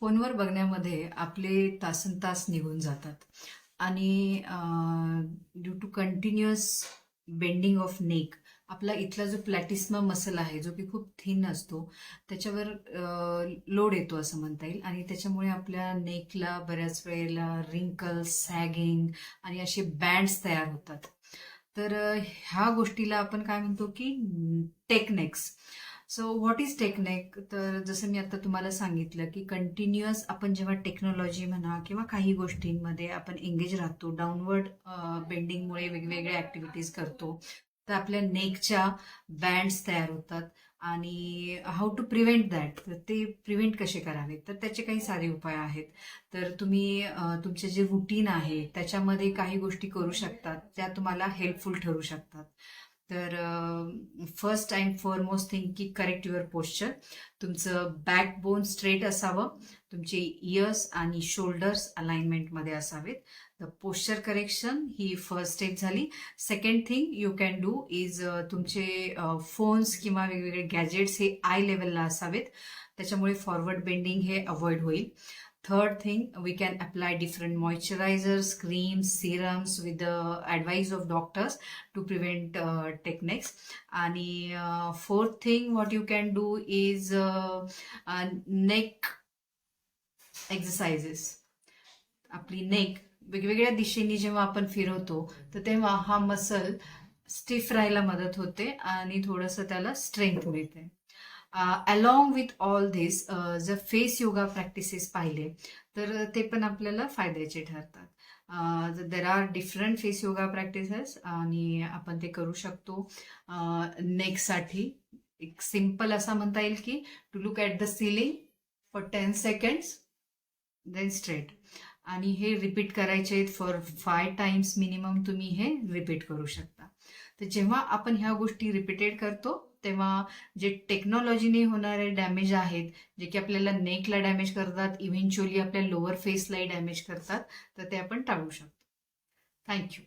फोनवर बघण्यामध्ये आपले तासनतास निघून जातात आणि due to continuous bending of neck आपला इथला जो प्लॅटिस्मा मसल आहे जो की खूप थिन असतो त्याच्यावर लोड येतो असं म्हणता येईल आणि त्याच्यामुळे आपल्या नेकला बऱ्याच वेळेला रिंकल्स सॅगिंग आणि असे बँड्स तयार होतात. तर ह्या गोष्टीला आपण काय म्हणतो की tech necks. So what is tech neck? तर जसं मी आता तुम्हाला सांगितलं की कंटिन्युअस आपण जेव्हा टेक्नॉलॉजी म्हणा किंवा काही गोष्टींमध्ये आपण एंगेज राहतो, डाऊनवर्ड बेंडिंगमुळे वेगवेगळ्या ऍक्टिव्हिटीज करतो, तर आपल्या नेकच्या बँड्स तयार होतात. आणि हाऊ टू प्रिव्हेंट दॅट, तर ते प्रिव्हेंट कसे करावे, तर त्याचे काही सारे उपाय आहेत. तर तुम्ही तुमचे जे रुटीन आहे त्याच्यामध्ये काही गोष्टी करू शकतात, त्या तुम्हाला हेल्पफुल ठरू शकतात. तर फर्स्ट अँड फॉरमोस्ट थिंग की करेक्ट युअर पोश्चर. तुमचं बॅकबोन स्ट्रेट असावं, तुमचे इयर्स आणि शोल्डर्स अलाइनमेंटमध्ये असावेत. द पोश्चर करेक्शन ही फर्स्ट स्टेप झाली. Second thing you can do is तुमचे फोन्स किंवा वेगवेगळे गॅजेट्स हे आय लेवलला असावेत, त्याच्यामुळे फॉरवर्ड बेंडिंग हे अवॉइड होईल. Third thing, we can apply different moisturizers, creams, serums with the advice of doctors to prevent techniques. आणि fourth thing, what you can do is neck exercises. आपली neck वेगवेगळ्या दिशेने जेव्हा आपण फिरवतो तर तेव्हा हा मसल स्टिफ राहायला मदत होते आणि थोडंसं त्याला स्ट्रेंथ मिळते. अलॉंग विथ ऑल दिस जर फेस योगा प्रॅक्टिसेस पाहिले तर ते पण आपल्याला फायद्याचे ठरतात. There are different face yoga practices आणि आपण ते करू शकतो. नेकसाठी एक सिम्पल असा म्हणता येईल की to look at the ceiling for 10 seconds then straight, आणि हे रिपीट करायचे फॉर 5 टाइम्स मिनिमम. तुम्ही हे रिपीट करू शकता. तर जेव्हा आपण ह्या गोष्टी रिपीटेड करतो तेव्हा जे टेक्नॉलॉजीने होणारे डॅमेज आहेत, जे की आपल्याला नेकला डॅमेज करतात, इव्हेंच्युअली आपल्या लोअर फेसलाही डॅमेज करतात, तर ते आपण टाळू शकतो. थँक्यू.